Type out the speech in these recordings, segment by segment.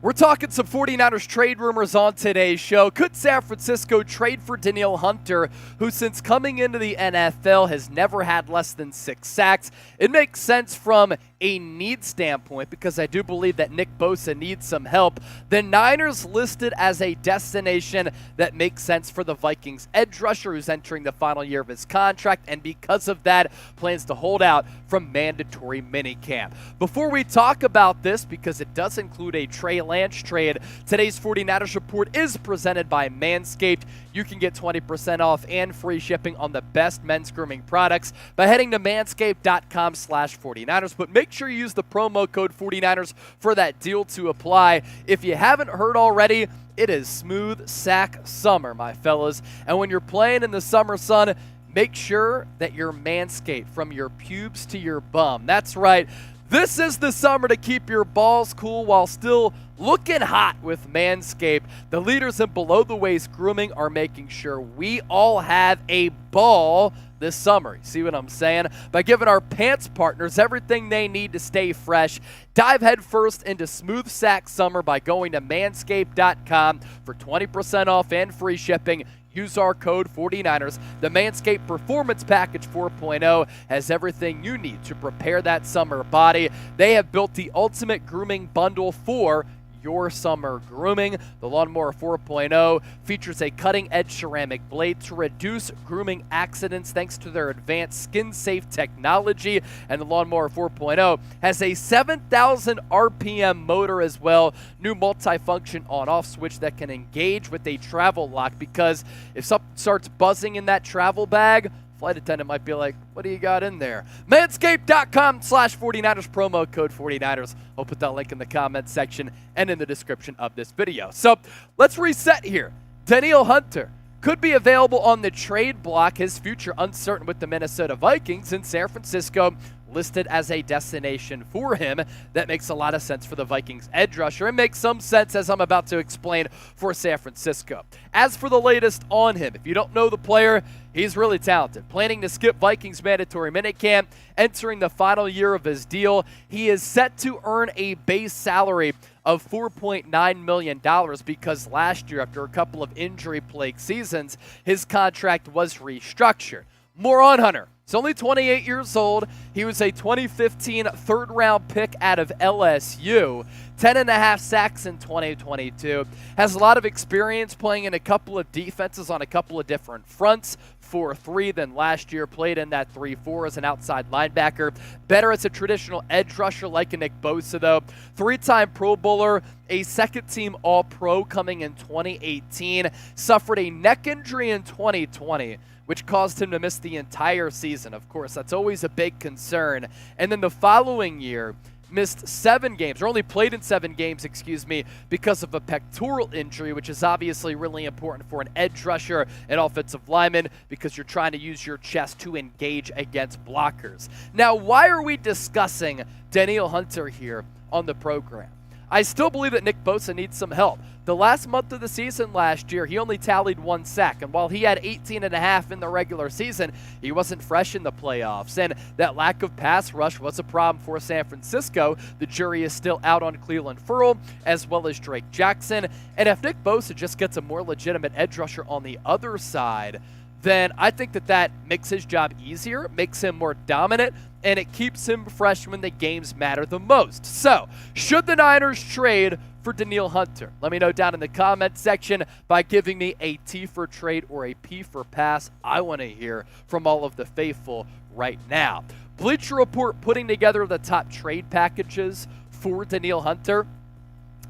We're talking some 49ers trade rumors on today's show. Could San Francisco trade for Danielle Hunter, who since coming into the NFL has never had less than 6 sacks? It makes sense from a need standpoint because I do believe that Nick Bosa needs some help. The Niners listed as a destination that makes sense for the Vikings edge rusher who's entering the final year of his contract, and because of that, plans to hold out from mandatory minicamp. Before we talk about this, because it does include a Trey Lance trade, today's 49ers report is presented by Manscaped. You can get 20% off and free shipping on the best men's grooming products by heading to manscaped.com/49ers. But make sure you use the promo code 49ers for that deal to apply. If you haven't heard already, it is smooth sack summer, my fellas. And when you're playing in the summer sun, make sure that you're Manscaped from your pubes to your bum. That's right. This is the summer to keep your balls cool while still looking hot with Manscaped. The leaders in below-the-waist grooming are making sure we all have a ball this summer. You see what I'm saying? By giving our pants partners everything they need to stay fresh. Dive headfirst into smooth sack summer by going to manscaped.com for 20% off and free shipping. Use our code 49ers. The Manscaped Performance Package 4.0 has everything you need to prepare that summer body. They have built the ultimate grooming bundle for your summer grooming. The Lawnmower 4.0 features a cutting-edge ceramic blade to reduce grooming accidents thanks to their advanced skin-safe technology. And the Lawnmower 4.0 has a 7,000 RPM motor as well. New multi-function on-off switch that can engage with a travel lock, because if something starts buzzing in that travel bag, flight attendant might be like, what do you got in there? Manscaped.com/49ers, promo code 49ers. I'll put that link in the comments section and in the description of this video. So let's reset here. Danielle Hunter could be available on the trade block. His future uncertain with the Minnesota Vikings, in San Francisco listed as a destination for him. That makes a lot of sense for the Vikings edge rusher. It makes some sense, as I'm about to explain, for San Francisco. As for the latest on him, if you don't know the player, he's really talented. Planning to skip Vikings mandatory minicamp, entering the final year of his deal. He is set to earn a base salary of $4.9 million because last year, after a couple of injury-plagued seasons, his contract was restructured. More on Hunter. He's only 28 years old. He was a 2015 third-round pick out of LSU. 10.5 sacks in 2022. Has a lot of experience playing in a couple of defenses on a couple of different fronts. 4-3 than last year. Played in that 3-4 as an outside linebacker. Better as a traditional edge rusher like a Nick Bosa, though. 3-time Pro Bowler. A second-team All-Pro coming in 2018. Suffered a neck injury in 2020. Which caused him to miss the entire season. Of course, that's always a big concern. And then the following year, missed 7 games, or only played in 7 games, because of a pectoral injury, which is obviously really important for an edge rusher and offensive lineman, because you're trying to use your chest to engage against blockers. Now, why are we discussing Danielle Hunter here on the program? I still believe that Nick Bosa needs some help. The last month of the season last year, he only tallied 1 sack. And while he had 18.5 in the regular season, he wasn't fresh in the playoffs. And that lack of pass rush was a problem for San Francisco. The jury is still out on Cleveland Ferrell, as well as Drake Jackson. And if Nick Bosa just gets a more legitimate edge rusher on the other side, then I think that makes his job easier, makes him more dominant, and it keeps him fresh when the games matter the most. So, should the Niners trade for Danielle Hunter? Let me know down in the comments section by giving me a T for trade or a P for pass. I want to hear from all of the faithful right now. Bleacher Report putting together the top trade packages for Danielle Hunter.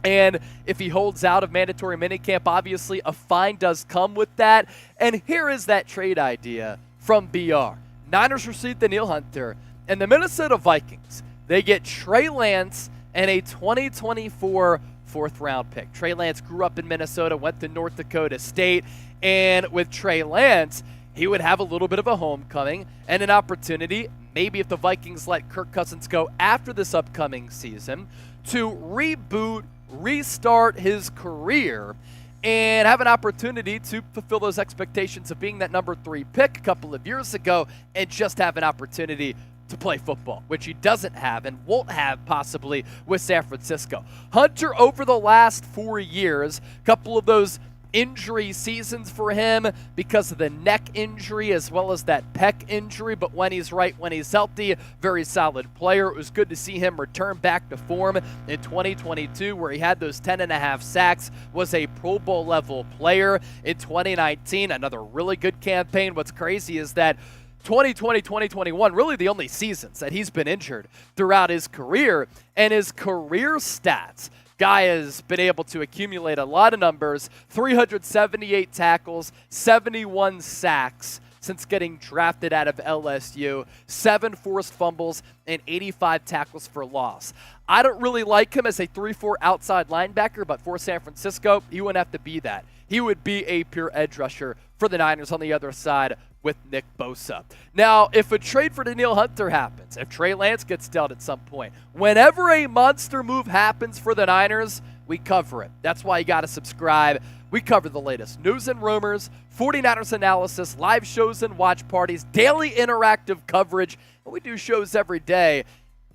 And if he holds out of mandatory minicamp, obviously a fine does come with that. And here is that trade idea from BR. Niners receive Danielle Hunter, and the Minnesota Vikings, they get Trey Lance and a 2024 4th-round pick. Trey Lance grew up in Minnesota, went to North Dakota State, and with Trey Lance, he would have a little bit of a homecoming and an opportunity, maybe if the Vikings let Kirk Cousins go after this upcoming season, to reboot, restart his career and have an opportunity to fulfill those expectations of being that number 3 pick a couple of years ago and just have an opportunity to play football, which he doesn't have and won't have possibly with San Francisco. Hunter, over the last 4 years, a couple of those injury seasons for him because of the neck injury as well as that pec injury, but when he's right, when he's healthy, very solid player. It was good to see him return back to form in 2022 where he had those 10.5 sacks, was a Pro Bowl level player. In 2019, another really good campaign. What's crazy is that 2020, 2021, really the only seasons that he's been injured throughout his career, and his career stats, guy has been able to accumulate a lot of numbers, 378 tackles, 71 sacks since getting drafted out of LSU, 7 forced fumbles, and 85 tackles for loss. I don't really like him as a 3-4 outside linebacker, but for San Francisco, he wouldn't have to be that. He would be a pure edge rusher for the Niners on the other side with Nick Bosa. Now, if a trade for Danielle Hunter happens, if Trey Lance gets dealt at some point, whenever a monster move happens for the Niners, we cover it. That's why you got to subscribe. We cover the latest news and rumors, 49ers analysis, live shows and watch parties, daily interactive coverage, and we do shows every day.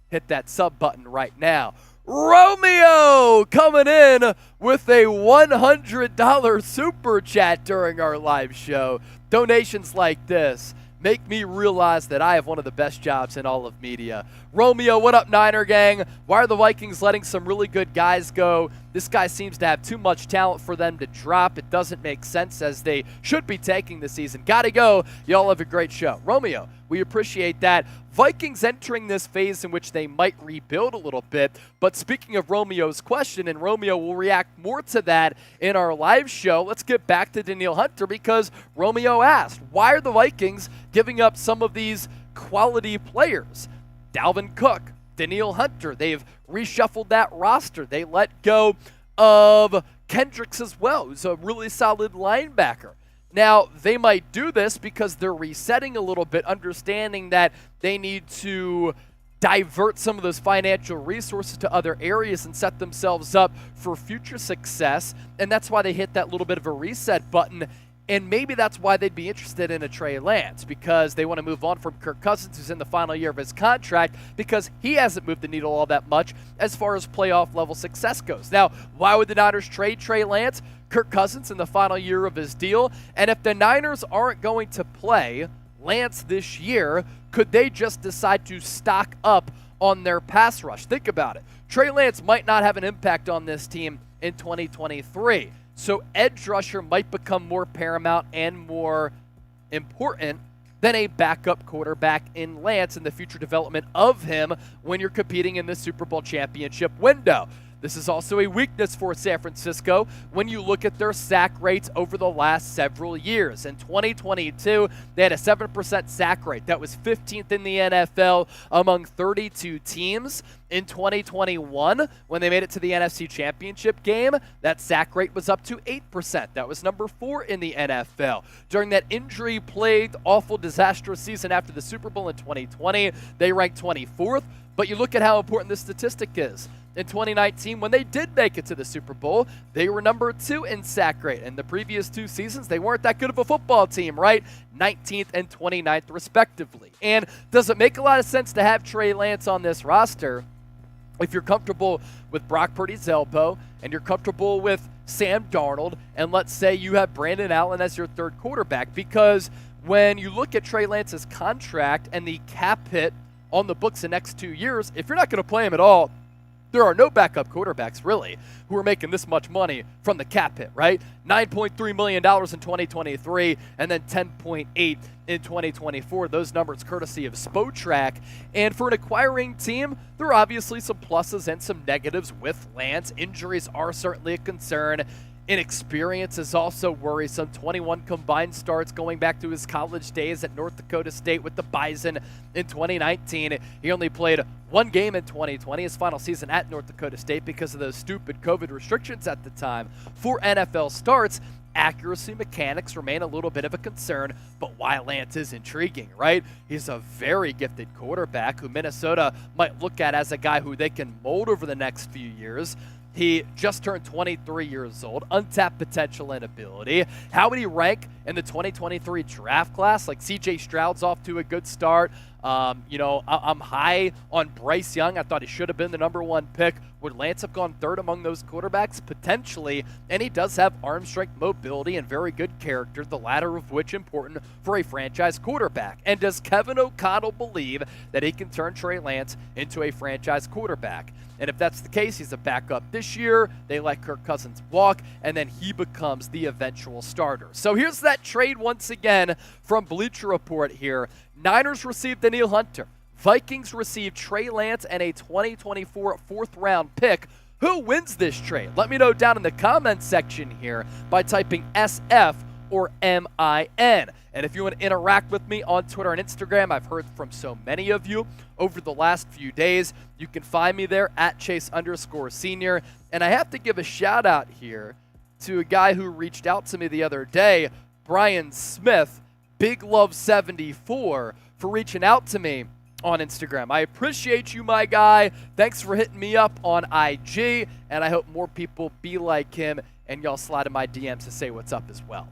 Hit that sub button right now. Romeo coming in with a $100 super chat during our live show. Donations like this make me realize that I have one of the best jobs in all of media. Romeo, what up, Niner gang? Why are the Vikings letting some really good guys go? This guy seems to have too much talent for them to drop. It doesn't make sense as they should be taking the season. Gotta go. Y'all have a great show. Romeo, we appreciate that. Vikings entering this phase in which they might rebuild a little bit. But speaking of Romeo's question, and Romeo will react more to that in our live show, let's get back to Danielle Hunter because Romeo asked, why are the Vikings giving up some of these quality players? Dalvin Cook, Danielle Hunter, they've reshuffled that roster. They let go of Kendricks as well, who's a really solid linebacker. Now, they might do this because they're resetting a little bit, understanding that they need to divert some of those financial resources to other areas and set themselves up for future success. And that's why they hit that little bit of a reset button. And maybe that's why they'd be interested in a Trey Lance, because they want to move on from Kirk Cousins, who's in the final year of his contract, because he hasn't moved the needle all that much as far as playoff level success goes. Now, why would the Niners trade Trey Lance? Kirk Cousins in the final year of his deal. And if the Niners aren't going to play Lance this year, could they just decide to stock up on their pass rush? Think about it. Trey Lance might not have an impact on this team in 2023. So edge rusher might become more paramount and more important than a backup quarterback in Lance in the future development of him when you're competing in the Super Bowl championship window. This is also a weakness for San Francisco when you look at their sack rates over the last several years. In 2022, they had a 7% sack rate. That was 15th in the NFL among 32 teams. In 2021, when they made it to the NFC Championship game, that sack rate was up to 8%. That was number 4 in the NFL. During that injury-plagued, awful, disastrous season after the Super Bowl in 2020, they ranked 24th. But you look at how important this statistic is. In 2019, when they did make it to the Super Bowl, they were number 2 in sack rate. In the previous 2 seasons, they weren't that good of a football team, right? 19th and 29th, respectively. And does it make a lot of sense to have Trey Lance on this roster if you're comfortable with Brock Purdy's elbow and you're comfortable with Sam Darnold, and let's say you have Brandon Allen as your third quarterback? Because when you look at Trey Lance's contract and the cap hit on the books the next 2 years, if you're not going to play him at all, there are no backup quarterbacks, really, who are making this much money from the cap hit, right? $9.3 million in 2023 and then $10.8 in 2024. Those numbers courtesy of Spotrac. And for an acquiring team, there are obviously some pluses and some negatives with Lance. Injuries are certainly a concern. Inexperience is also worrisome. 21 combined starts going back to his college days at North Dakota State with the Bison in 2019. He only played 1 game in 2020, his final season at North Dakota State because of those stupid COVID restrictions at the time. For NFL starts, accuracy mechanics remain a little bit of a concern, but why Lance is intriguing, right? He's a very gifted quarterback who Minnesota might look at as a guy who they can mold over the next few years. He just turned 23 years old, untapped potential and ability. How would he rank in the 2023 draft class? Like C.J. Stroud's off to a good start. I'm high on Bryce Young. I thought he should have been the #1 pick. Would Lance have gone third among those quarterbacks? Potentially. And he does have arm strength, mobility, and very good character, the latter of which important for a franchise quarterback. And does Kevin O'Connell believe that he can turn Trey Lance into a franchise quarterback? And if that's the case, he's a backup this year. They let Kirk Cousins walk, and then he becomes the eventual starter. So here's that trade once again from Bleacher Report here. Niners received Danielle Hunter. Vikings received Trey Lance and a 2024 fourth-round pick. Who wins this trade? Let me know down in the comments section here by typing SF or MIN. And if you want to interact with me on Twitter and Instagram, I've heard from so many of you over the last few days. You can find me there at Chase_Senior. And I have to give a shout out here to a guy who reached out to me the other day, Brian Smith, Big Love 74, for reaching out to me on Instagram. I appreciate you, my guy. Thanks for hitting me up on IG, and I hope more people be like him and y'all slide in my DMs to say what's up as well.